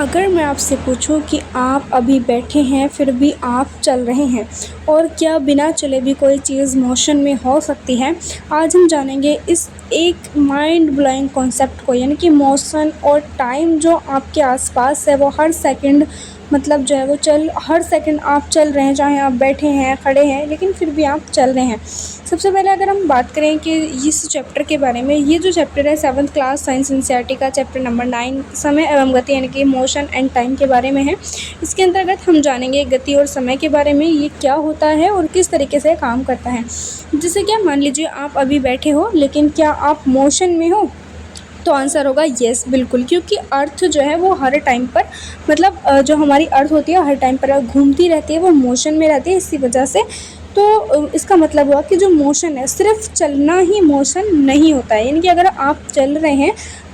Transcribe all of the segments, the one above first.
अगर मैं आपसे पूछूं कि आप अभी बैठे हैं फिर भी आप चल रहे हैं और क्या बिना चले भी कोई चीज़ मोशन में हो सकती है। आज हम जानेंगे इस एक माइंड ब्लोइंग कॉन्सेप्ट को, यानी कि मोशन और टाइम जो आपके आसपास है वो हर सेकंड मतलब जो है वो हर सेकंड आप चल रहे हैं, चाहे आप बैठे हैं खड़े हैं लेकिन फिर भी आप चल रहे हैं। सबसे पहले अगर हम बात करें कि इस चैप्टर के बारे में, ये जो चैप्टर है 7th क्लास साइंस एनसीईआरटी का चैप्टर नंबर 9 समय एवं गति यानी कि मोशन एंड टाइम के बारे में है। इसके अंतर्गत हम जानेंगे गति और समय के बारे में, ये क्या होता है और किस तरीके से काम करता है। जैसे कि मान लीजिए आप अभी बैठे हो लेकिन क्या आप मोशन में हो, तो आंसर होगा येस, बिल्कुल, क्योंकि अर्थ जो है वो हर टाइम पर मतलब जो हमारी अर्थ होती है हर टाइम पर घूमती रहती है, वो मोशन में रहती है। इसी वजह से तो इसका मतलब हुआ कि जो मोशन है सिर्फ चलना ही मोशन नहीं होता है, यानी कि अगर आप चल रहे हैं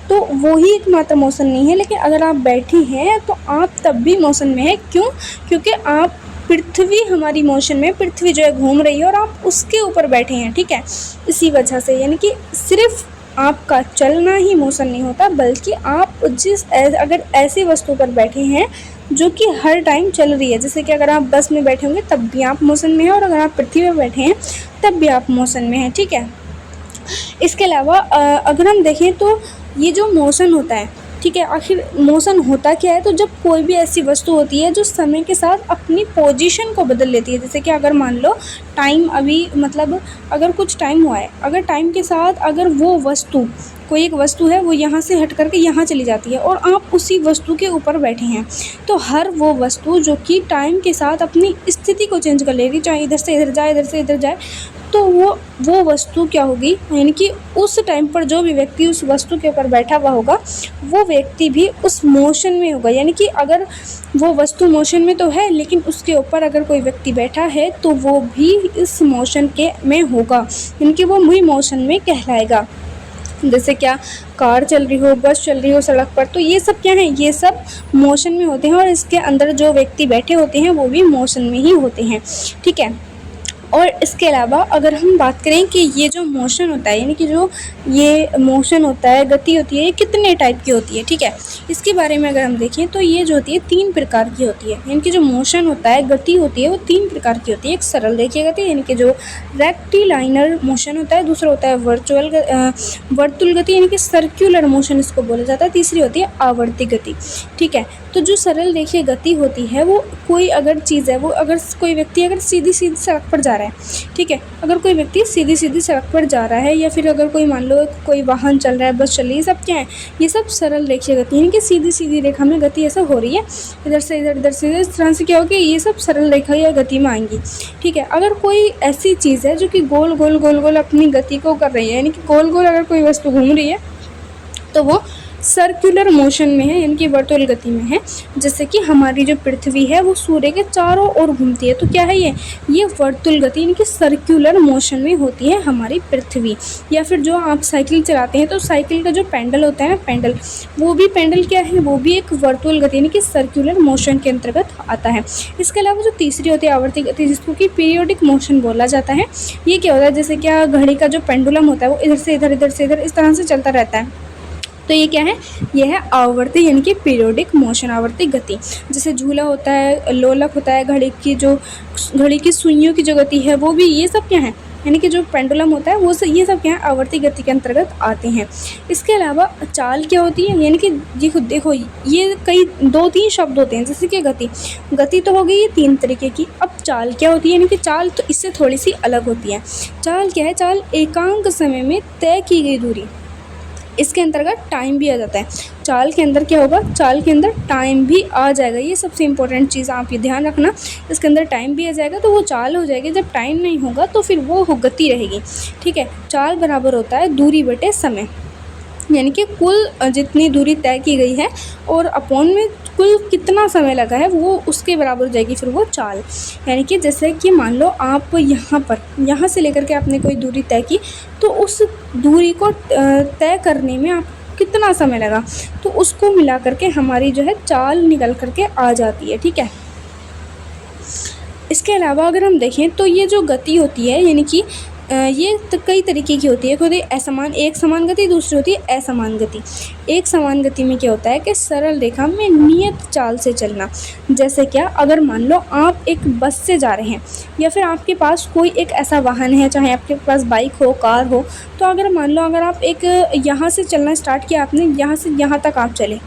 तो वो ही एकमात्र मोशन नहीं है, लेकिन अगर आप बैठे हैं तो आप तब भी मोशन में है। क्यों? क्योंकि आप पृथ्वी हमारी मोशन में, पृथ्वी जो है घूम रही है और आप उसके ऊपर बैठे हैं, ठीक है। इसी वजह से यानी कि सिर्फ आपका चलना ही मोशन नहीं होता, बल्कि आप अगर ऐसी वस्तु पर बैठे हैं जो कि हर टाइम चल रही है, जैसे कि अगर आप बस में बैठे होंगे तब भी आप मोशन में हैं और अगर आप पृथ्वी पर बैठे हैं तब भी आप मोशन में हैं, ठीक है। इसके अलावा अगर हम देखें तो ये जो मोशन होता है, ठीक है, आखिर मोशन होता क्या है। तो जब कोई भी ऐसी वस्तु होती है जो समय के साथ अपनी पोजीशन को बदल लेती है, जैसे कि अगर मान लो टाइम अभी मतलब अगर कुछ टाइम हुआ है, अगर टाइम के साथ अगर वो वस्तु, कोई एक वस्तु है वो यहाँ से हट करके यहाँ चली जाती है और आप उसी वस्तु के ऊपर बैठे हैं, तो हर वो वस्तु जो कि टाइम के साथ अपनी स्थिति को चेंज कर लेगी, चाहे इधर से इधर जाए, इधर से इधर जाए, तो वो वस्तु क्या होगी, यानी कि उस टाइम पर जो भी व्यक्ति उस वस्तु के ऊपर बैठा हुआ होगा वो व्यक्ति भी उस मोशन में होगा। यानी कि अगर वो वस्तु मोशन में तो है लेकिन उसके ऊपर अगर कोई व्यक्ति बैठा है तो वो भी इस मोशन के में होगा, यानी कि वो भी मोशन में कहलाएगा। जैसे क्या कार चल रही हो, बस चल रही हो सड़क पर, तो ये सब क्या है, ये सब मोशन में होते हैं और इसके अंदर जो व्यक्ति बैठे होते हैं वो भी मोशन में ही होते हैं, ठीक है। और इसके अलावा अगर हम बात करें कि ये जो मोशन होता है, यानी कि जो ये मोशन होता है, गति होती है, ये कितने टाइप की होती है, ठीक है। इसके बारे में अगर हम देखें तो ये जो होती है 3 प्रकार की होती है, यानी कि जो मोशन होता है, गति होती है, वो 3 प्रकार की होती है। एक सरल रेखीय गति यानी कि जो रेक्टिलाइनर मोशन होता है, दूसरा होता है वर्तुल गति यानी कि सर्क्यूलर मोशन इसको बोला जाता है, तीसरी होती है आवर्ती गति, ठीक है। तो जो सरल रेखीय गति होती है वो कोई अगर चीज़ है, वो अगर कोई व्यक्ति अगर सीधी सीधी सड़क पर जा रहा है, ठीक है, अगर कोई व्यक्ति सीधी सीधी सड़क पर जा रहा है या फिर अगर कोई मान लो कोई वाहन चल रहा है, बस चल रही है, ये सब क्या है, ये सब सरल रेखीय गति यानी कि सीधी सीधी रेखा में गति ऐसा हो रही है, इधर से इधर, इधर से इधर, इस तरह से क्या होगी, ये सब सरल रेखा या गति में आएंगी, ठीक है। अगर कोई ऐसी चीज़ है जो कि गोल गोल गोल गोल अपनी गति को कर रही है, यानी कि गोल गोल अगर कोई वस्तु घूम रही है तो वो सर्कुलर मोशन में है, यानी कि वर्तुल गति में है। जैसे कि हमारी जो पृथ्वी है वो सूर्य के चारों ओर घूमती है, तो क्या है ये वर्तुल गति यानी कि सर्कुलर मोशन में होती है हमारी पृथ्वी। या फिर जो आप साइकिल चलाते हैं तो साइकिल का जो पेंडल होता है ना, पेंडल, वो भी पेंडल क्या है, वो भी एक वर्तुल गति यानी कि सर्कुलर मोशन के अंतर्गत आता है। इसके अलावा जो तीसरी होती है आवर्ती गति, जिसको कि पीरियोडिक मोशन बोला जाता है। ये क्या होता है, जैसे क्या घड़ी का जो पेंडुलम होता है वो इधर से इधर, इधर से इधर, इस तरह से चलता रहता है, तो ये क्या है, ये है आवर्ती यानी कि पीरियोडिक मोशन, आवर्ती गति। जैसे झूला होता है, लोलक होता है, घड़ी की सुइयों की जो गति है वो भी, ये सब क्या है, यानी कि जो पेंडुलम होता है वो ये सब क्या है, आवर्ती गति के अंतर्गत आते हैं। इसके अलावा चाल क्या होती है, यानी कि देखो ये कई 2-3 शब्द होते हैं। जैसे कि गति तो हो गई ये 3 तरीके की। अब चाल क्या होती है, यानी कि चाल तो इससे थोड़ी सी अलग होती है। चाल क्या है, चाल एकांक समय में तय की गई दूरी, इसके अंतर्गत टाइम भी आ जाता है। चाल के अंदर क्या होगा, चाल के अंदर टाइम भी आ जाएगा, ये सबसे इम्पोर्टेंट चीज़ आप ये ध्यान रखना, इसके अंदर टाइम भी आ जाएगा तो वो चाल हो जाएगी। जब टाइम नहीं होगा तो फिर वो गति रहेगी, ठीक है। चाल बराबर होता है दूरी बटे समय, यानी कि कुल जितनी दूरी तय की गई है और अपॉन में कुल कितना समय लगा है वो उसके बराबर हो जाएगी फिर वो चाल। यानी कि जैसे कि मान लो आप यहाँ से लेकर के आपने कोई दूरी तय की, तो उस दूरी को तय करने में आप कितना समय लगा, तो उसको मिला करके हमारी जो है चाल निकल करके आ जाती है, ठीक है। इसके अलावा अगर हम देखें तो ये जो गति होती है, यानी कि ये तो कई तरीके की होती है। एक होती है एक समान गति, दूसरी होती है असमान गति। एक समान गति में क्या होता है कि सरल रेखा में नियत चाल से चलना। जैसे क्या, अगर मान लो आप एक बस से जा रहे हैं या फिर आपके पास कोई एक ऐसा वाहन है, चाहे आपके पास बाइक हो, कार हो, तो अगर मान लो अगर आप एक यहाँ से चलना स्टार्ट किया, आपने यहाँ से यहाँ तक आप चले,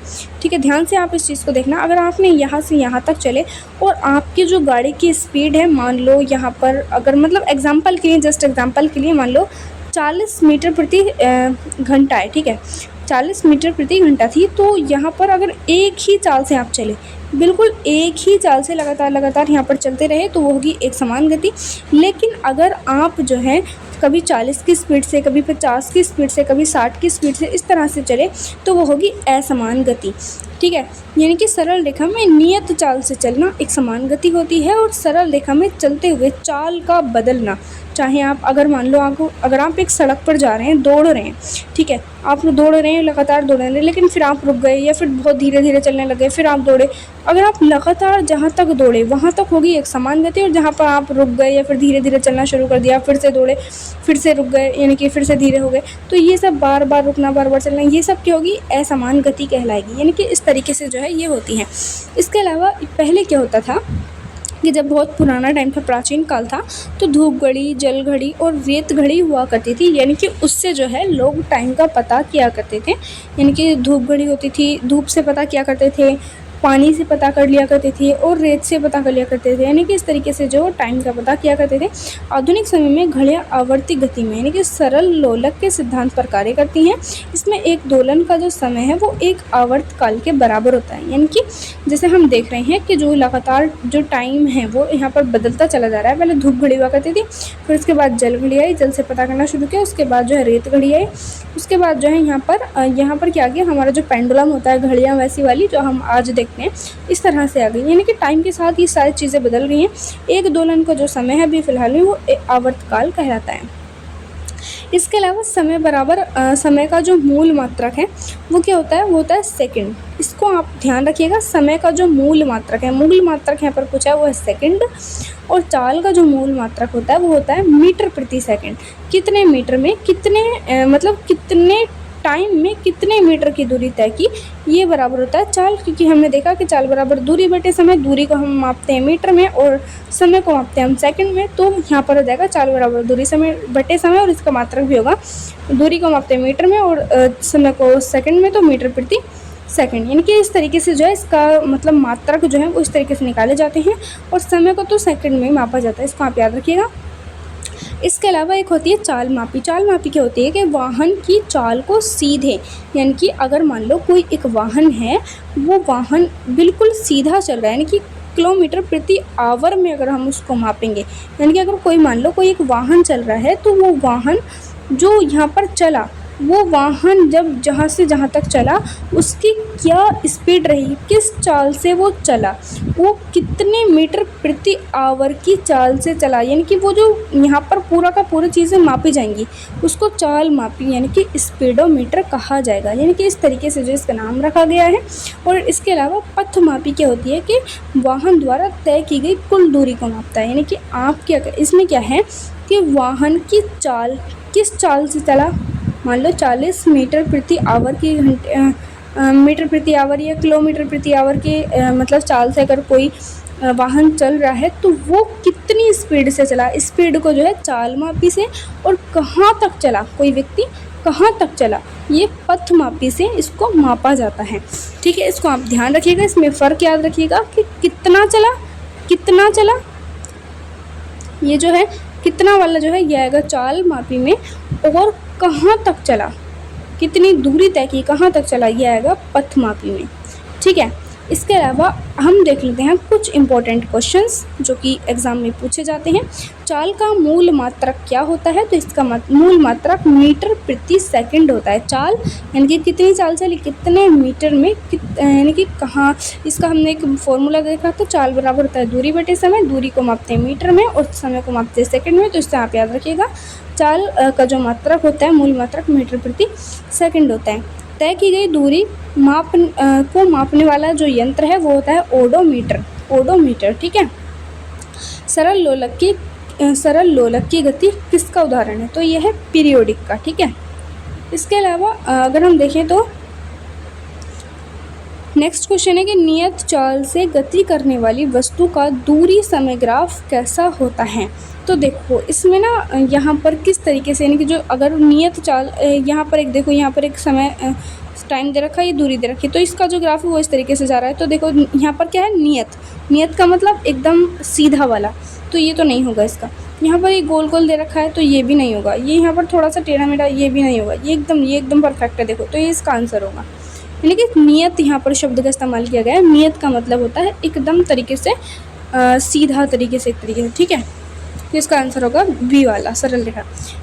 ठीक है, ध्यान से आप इस चीज़ को देखना। अगर आपने यहाँ से यहाँ तक चले और आपकी जो गाड़ी की स्पीड है, मान लो यहाँ पर अगर मतलब एग्जांपल के लिए, जस्ट एग्जांपल के लिए मान लो 40 मीटर प्रति घंटा है, ठीक है, 40 मीटर प्रति घंटा थी। तो यहाँ पर अगर एक ही चाल से आप चले, बिल्कुल एक ही चाल से लगातार यहाँ पर चलते रहे, तो वो होगी एक समान गति। लेकिन अगर आप जो है कभी 40 की स्पीड से, कभी 50 की स्पीड से, कभी 60 की स्पीड से इस तरह से चले, तो वो होगी असमान गति, ठीक है। यानी कि सरल रेखा में नियत चाल से चलना एक समान गति होती है, और सरल रेखा में चलते हुए चाल का बदलना, चाहे आप अगर मान लो अगर आप एक सड़क पर जा रहे हैं, दौड़ रहे हैं, ठीक है, आप दौड़ रहे हैं, लगातार दौड़ रहे हैं, लेकिन फिर आप रुक गए या फिर बहुत धीरे धीरे चलने लगे, फिर आप दौड़े। अगर आप लगातार जहाँ तक दौड़े वहाँ तक होगी एक समान गति, और जहाँ पर आप रुक गए या फिर धीरे धीरे चलना शुरू कर दिया, फिर से दौड़े, फिर से रुक गए, यानी कि फिर से धीरे हो गए, तो ये सब बार बार रुकना, बार बार चलना, ये सब क्या होगी, असमान गति कहलाएगी। यानी कि इस तरीके से जो है ये होती है। इसके अलावा पहले क्या होता था कि जब बहुत पुराना टाइम था, प्राचीन काल था, तो धूप घड़ी, जल घड़ी और रेत घड़ी हुआ करती थी। यानी कि उससे जो है लोग टाइम का पता किया करते थे। यानी कि धूप घड़ी होती थी, धूप से पता किया करते थे, पानी से पता कर लिया करते थे, और रेत से पता कर लिया करते थे। यानी कि इस तरीके से जो टाइम का पता किया करते थे। आधुनिक समय में घड़ियाँ आवर्ती गति में, यानी कि सरल लोलक के सिद्धांत पर कार्य करती हैं। इसमें एक दोलन का जो समय है वो एक आवर्त काल के बराबर होता है। यानी कि जैसे हम देख रहे हैं कि जो लगातार जो टाइम है वो यहाँ पर बदलता चला जा रहा है। पहले धूप घड़ी हुआ करती थी, फिर उसके बाद जल घड़ी आई, जल से पता करना शुरू किया, उसके बाद जो है रेत घड़ी आई, उसके बाद जो है यहाँ पर क्या आ गया, हमारा जो पेंडुलम होता है, घड़ियाँ वैसी वाली जो हम आज देखते हैं, इस तरह से आ गई। यानी कि टाइम के साथ ये सारी चीज़ें बदल रही हैं। एक दोलन का जो समय है अभी फ़िलहाल में वो आवर्तकाल कहलाता है। इसके अलावा समय बराबर समय का जो मूल मात्रक है वो क्या होता है, वो होता है सेकंड। इसको आप ध्यान रखिएगा, समय का जो मूल मात्रक है, मूल मात्रक यहाँ पर पूछा है वो है सेकंड, और चाल का जो मूल मात्रक होता है वो होता है मीटर प्रति सेकंड। कितने मीटर में कितने मतलब कितने टाइम में कितने मीटर की दूरी तय की, ये बराबर होता है चाल। क्योंकि हमने देखा कि चाल बराबर दूरी बटे समय, दूरी को हम मापते हैं मीटर में और समय को मापते हैं हम सेकंड में। तो यहाँ पर हो जाएगा चाल बराबर दूरी समय बटे समय, और इसका मात्रक भी होगा, दूरी को मापते हैं मीटर में और समय को सेकंड में, तो मीटर प्रति सेकंड। यानी कि इस तरीके से जो है इसका मतलब मात्रक जो है वो इस तरीके से निकाले जाते हैं, और समय को तो सेकंड में मापा जाता है। इसको आप याद रखिएगा। इसके अलावा एक होती है चाल मापी। चाल मापी क्या होती है कि वाहन की चाल को सीधे, यानी कि अगर मान लो कोई एक वाहन है, वो वाहन बिल्कुल सीधा चल रहा है, यानी कि किलोमीटर प्रति आवर में अगर हम उसको मापेंगे, यानी कि अगर कोई मान लो कोई एक वाहन चल रहा है, तो वो वाहन जो यहाँ पर चला, वो वाहन जब जहाँ से जहाँ तक चला उसकी क्या स्पीड रही, किस चाल से वो चला, वो कितने मीटर प्रति आवर की चाल से चला, यानी कि वो जो यहाँ पर पूरा का पूरा चीज़ें मापी जाएंगी उसको चाल मापी यानी कि स्पीडोमीटर कहा जाएगा। यानी कि इस तरीके से जो इसका नाम रखा गया है। और इसके अलावा पथ मापी क्या होती है कि वाहन द्वारा तय की गई कुल दूरी को मापता है। यानी कि आप क्या इसमें क्या है कि वाहन की चाल किस चाल से चला, मान लो 40 मीटर प्रति आवर की मीटर प्रति आवर या किलोमीटर प्रति आवर के मतलब चाल से अगर कोई वाहन चल रहा है, तो वो कितनी स्पीड से चला, स्पीड को जो है चाल मापी से, और कहाँ तक चला, कोई व्यक्ति कहाँ तक चला, ये पथ मापी से इसको मापा जाता है। ठीक है, इसको आप ध्यान रखिएगा। इसमें फ़र्क याद रखिएगा कि कितना चला, ये जो है कितना वाला जो है ये आएगा चाल मापी में, और कहाँ तक चला, कितनी दूरी तय की, कहाँ तक चला, ये आएगा पथ मापी में। ठीक है, इसके अलावा हम देख लेते हैं कुछ इम्पोर्टेंट क्वेश्चंस जो कि एग्ज़ाम में पूछे जाते हैं। चाल का मूल मात्रक क्या होता है, तो इसका मूल मात्रक मीटर प्रति सेकंड होता है। चाल यानी कि कितनी चाल चली, कितने मीटर में, यानी कि कहाँ, इसका हमने एक फॉर्मूला देखा था, चाल बराबर होता है दूरी बटे समय, दूरी को मापते हैं मीटर में और समय को मापते हैं सेकंड में। तो इससे आप याद रखिएगा चाल का जो मात्रक होता है, मूल मात्रक मीटर प्रति सेकंड होता है। तय की गई दूरी को मापने वाला जो यंत्र है वो होता है ओडोमीटर। ठीक है, सरल लोलक की सरल लोलक की गति किसका उदाहरण है? तो यह है पीरियोडिक का, ठीक है। इसके अलावा अगर हम देखें तो नेक्स्ट क्वेश्चन है कि नियत चाल से गति करने वाली वस्तु का दूरी समय ग्राफ कैसा होता है? तो देखो इसमें ना यहाँ पर किस तरीके से, यानी कि जो अगर नियत चाल यहाँ पर एक देखो, यहाँ पर एक समय टाइम दे रखा है, ये दूरी दे रखी है, तो इसका जो ग्राफ है वो इस तरीके से जा रहा है। तो देखो यहाँ पर क्या है, नियत का मतलब एकदम सीधा वाला, तो ये तो नहीं होगा इसका। यहाँ पर ये गोल गोल दे रखा है तो ये भी नहीं होगा। ये यहाँ पर थोड़ा सा टेढ़ा मेढ़ा, ये भी नहीं होगा। ये एकदम परफेक्ट है देखो, तो ये इसका आंसर होगा। यानी कि नियत यहाँ पर शब्द का इस्तेमाल किया गया है। नियत का मतलब होता है एकदम तरीके से सीधा तरीके से, एक तरीके से, ठीक है। तो इसका आंसर होगा बी वाला, सरल रेखा।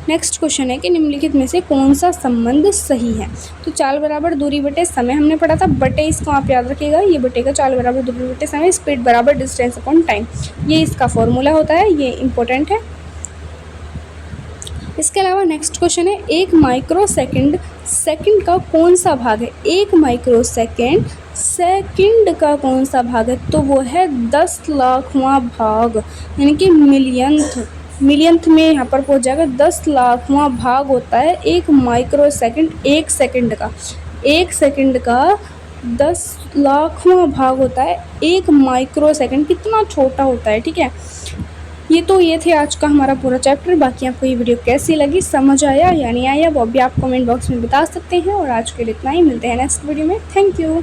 नेक्स्ट क्वेश्चन है कि निम्नलिखित में से कौन सा संबंध सही है? तो चाल बराबर दूरी बटे समय हमने पढ़ा था, बटे इसको आप याद रखिएगा, ये बटे का चाल बराबर दूरी बटे समय, स्पीड बराबर डिस्टेंस अपॉन टाइम, ये इसका फॉर्मूला होता है, ये इंपॉर्टेंट है। इसके अलावा नेक्स्ट क्वेश्चन है, एक माइक्रो सेकंड का कौन सा भाग है? एक माइक्रो सेकंड का कौन सा भाग है? तो वो है 10 लाखवां भाग, यानी कि मिलियंथ में यहाँ पर पहुँच जाएगा। 10 लाखवां भाग होता है एक माइक्रो सेकंड, एक सेकंड का 10 लाखवां भाग होता है एक माइक्रो सेकंड। कितना छोटा होता है, ठीक है। ये थे आज का हमारा पूरा चैप्टर। बाकी आपको ये वीडियो कैसी लगी, समझ आया या नहीं आया, वो भी आप कमेंट बॉक्स में बता सकते हैं। और आज के लिए इतना ही, मिलते हैं नेक्स्ट वीडियो में। Thank you.